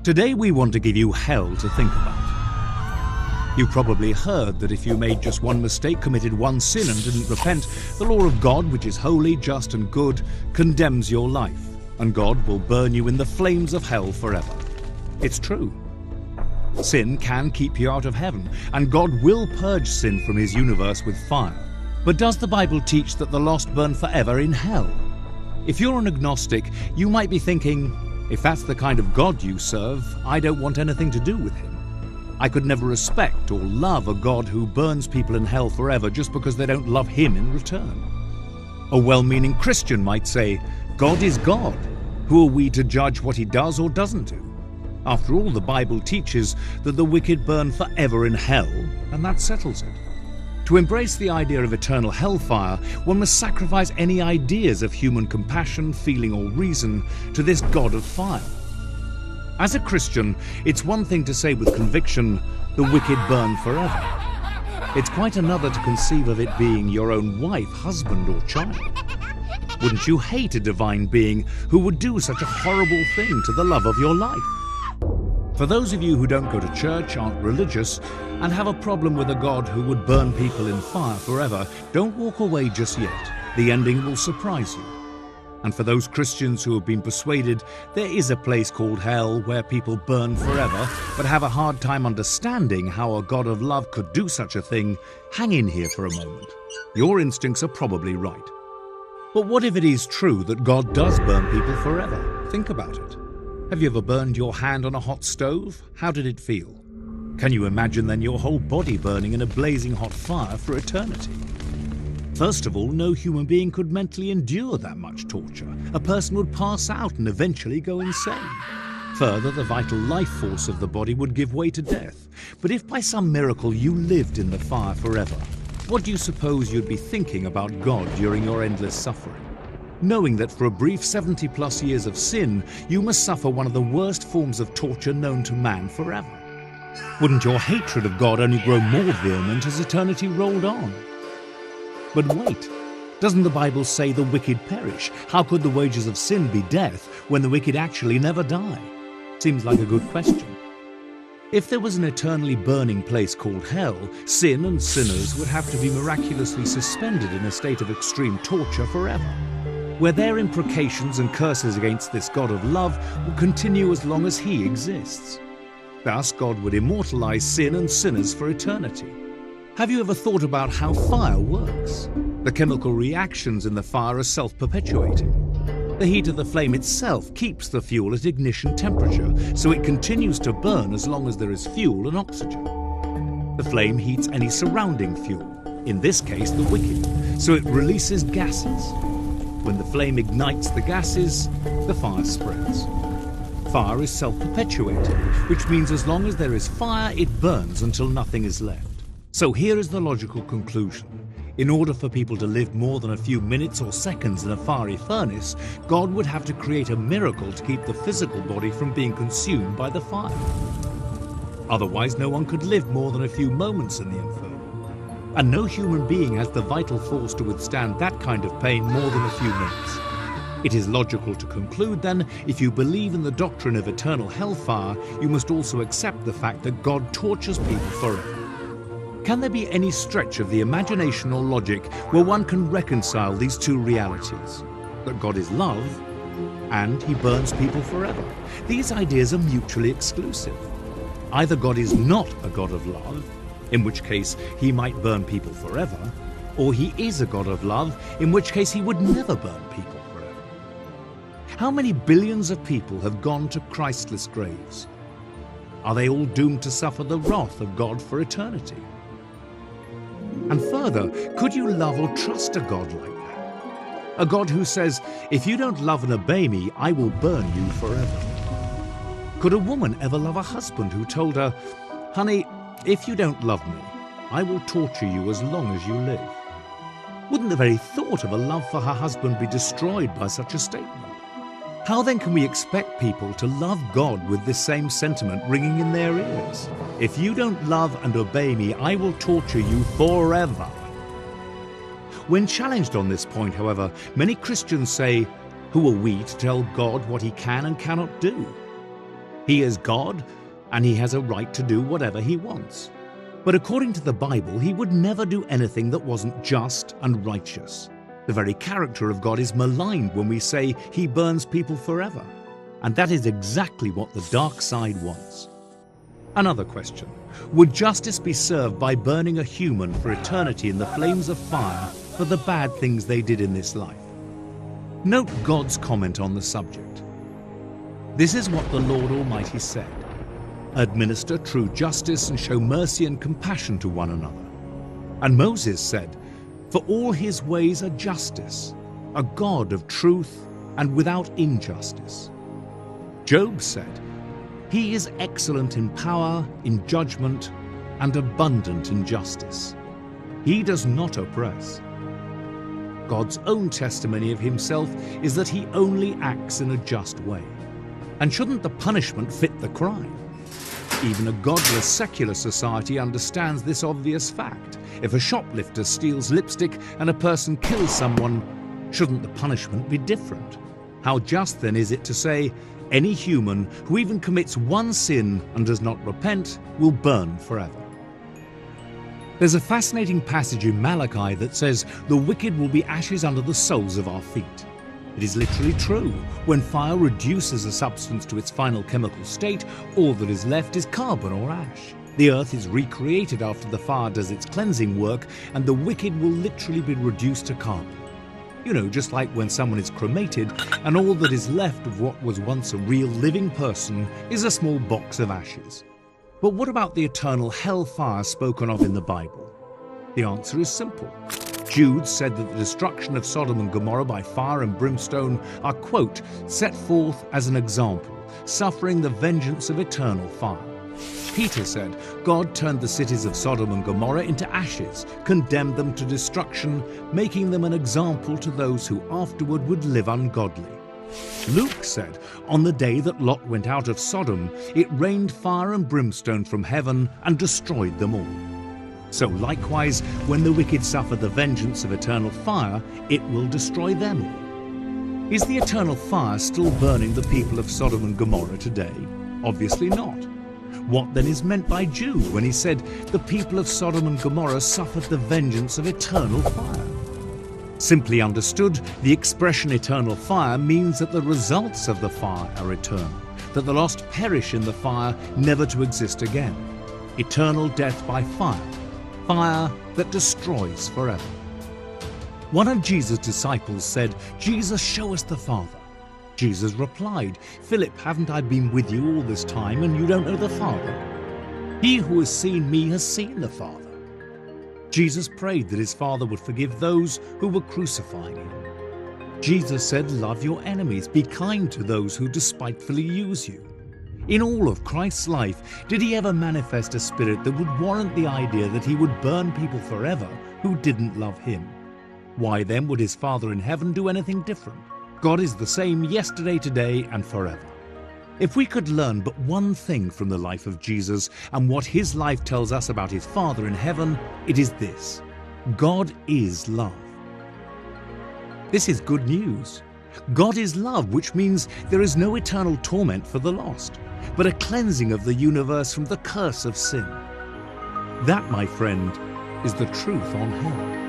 Today we want to give you hell to think about. You've probably heard that if you made just one mistake, committed one sin and didn't repent, the law of God, which is holy, just and good, condemns your life, and God will burn you in the flames of hell forever. It's true. Sin can keep you out of heaven, and God will purge sin from his universe with fire. But does the Bible teach that the lost burn forever in hell? If you're an agnostic, you might be thinking, if that's the kind of God you serve, I don't want anything to do with him. I could never respect or love a God who burns people in hell forever just because they don't love him in return. A well-meaning Christian might say, God is God. Who are we to judge what he does or doesn't do? After all, the Bible teaches that the wicked burn forever in hell, and that settles it. To embrace the idea of eternal hellfire, one must sacrifice any ideas of human compassion, feeling or reason to this God of fire. As a Christian, it's one thing to say with conviction, the wicked burn forever. It's quite another to conceive of it being your own wife, husband or child. Wouldn't you hate a divine being who would do such a horrible thing to the love of your life? For those of you who don't go to church, aren't religious, and have a problem with a God who would burn people in fire forever, don't walk away just yet. The ending will surprise you. And for those Christians who have been persuaded there is a place called hell where people burn forever, but have a hard time understanding how a God of love could do such a thing, hang in here for a moment. Your instincts are probably right. But what if it is true that God does burn people forever? Think about it. Have you ever burned your hand on a hot stove? How did it feel? Can you imagine then your whole body burning in a blazing hot fire for eternity? First of all, no human being could mentally endure that much torture. A person would pass out and eventually go insane. Further, the vital life force of the body would give way to death. But if by some miracle you lived in the fire forever, what do you suppose you'd be thinking about God during your endless suffering? Knowing that for a brief 70+ years of sin, you must suffer one of the worst forms of torture known to man forever. Wouldn't your hatred of God only grow more vehement as eternity rolled on? But wait, doesn't the Bible say the wicked perish? How could the wages of sin be death when the wicked actually never die? Seems like a good question. If there was an eternally burning place called hell, sin and sinners would have to be miraculously suspended in a state of extreme torture forever, where their imprecations and curses against this God of love will continue as long as he exists. Thus, God would immortalize sin and sinners for eternity. Have you ever thought about how fire works? The chemical reactions in the fire are self-perpetuating. The heat of the flame itself keeps the fuel at ignition temperature, so it continues to burn as long as there is fuel and oxygen. The flame heats any surrounding fuel, in this case the wicked, so it releases gases. When the flame ignites the gases, the fire spreads. Fire is self-perpetuating, which means as long as there is fire, it burns until nothing is left. So here is the logical conclusion. In order for people to live more than a few minutes or seconds in a fiery furnace, God would have to create a miracle to keep the physical body from being consumed by the fire. Otherwise, no one could live more than a few moments in the inferno. And no human being has the vital force to withstand that kind of pain more than a few minutes. It is logical to conclude then, if you believe in the doctrine of eternal hellfire, you must also accept the fact that God tortures people forever. Can there be any stretch of the imagination or logic where one can reconcile these two realities? That God is love, and he burns people forever. These ideas are mutually exclusive. Either God is not a God of love, in which case he might burn people forever, or he is a God of love, in which case he would never burn people forever. How many billions of people have gone to Christless graves? Are they all doomed to suffer the wrath of God for eternity? And further, could you love or trust a God like that? A God who says, if you don't love and obey me, I will burn you forever. Could a woman ever love a husband who told her, honey, if you don't love me, I will torture you as long as you live? Wouldn't the very thought of a love for her husband be destroyed by such a statement? How then can we expect people to love God with this same sentiment ringing in their ears? If you don't love and obey me, I will torture you forever. When challenged on this point, however, many Christians say, who are we to tell God what he can and cannot do? He is God, and he has a right to do whatever he wants. But according to the Bible, he would never do anything that wasn't just and righteous. The very character of God is maligned when we say he burns people forever. And that is exactly what the dark side wants. Another question: would justice be served by burning a human for eternity in the flames of fire for the bad things they did in this life? Note God's comment on the subject. This is what the Lord Almighty said: administer true justice and show mercy and compassion to one another. And Moses said, for all his ways are justice, a God of truth and without injustice. Job said, he is excellent in power, in judgment, and abundant in justice. He does not oppress. God's own testimony of himself is that he only acts in a just way. And shouldn't the punishment fit the crime? Even a godless secular society understands this obvious fact. If a shoplifter steals lipstick and a person kills someone, shouldn't the punishment be different? How just then is it to say any human who even commits one sin and does not repent will burn forever? There's a fascinating passage in Malachi that says the wicked will be ashes under the soles of our feet. It is literally true. When fire reduces a substance to its final chemical state, all that is left is carbon or ash. The earth is recreated after the fire does its cleansing work, and the wicked will literally be reduced to carbon. You know, just like when someone is cremated and all that is left of what was once a real living person is a small box of ashes. But what about the eternal hellfire spoken of in the Bible? The answer is simple. Jude said that the destruction of Sodom and Gomorrah by fire and brimstone are, quote, set forth as an example, suffering the vengeance of eternal fire. Peter said God turned the cities of Sodom and Gomorrah into ashes, condemned them to destruction, making them an example to those who afterward would live ungodly. Luke said, on the day that Lot went out of Sodom, it rained fire and brimstone from heaven and destroyed them all. So likewise, when the wicked suffer the vengeance of eternal fire, it will destroy them all. Is the eternal fire still burning the people of Sodom and Gomorrah today? Obviously not. What then is meant by Jude when he said the people of Sodom and Gomorrah suffered the vengeance of eternal fire? Simply understood, the expression eternal fire means that the results of the fire are eternal, that the lost perish in the fire, never to exist again. Eternal death by fire. Fire that destroys forever. One of Jesus' disciples said, Jesus, show us the Father. Jesus replied, Philip, haven't I been with you all this time and you don't know the Father? He who has seen me has seen the Father. Jesus prayed that his Father would forgive those who were crucifying him. Jesus said, love your enemies, be kind to those who despitefully use you. In all of Christ's life, did he ever manifest a spirit that would warrant the idea that he would burn people forever who didn't love him? Why then would his Father in heaven do anything different? God is the same yesterday, today, and forever. If we could learn but one thing from the life of Jesus and what his life tells us about his Father in heaven, it is this: God is love. This is good news. God is love, which means there is no eternal torment for the lost, but a cleansing of the universe from the curse of sin. That, my friend, is the truth on hell.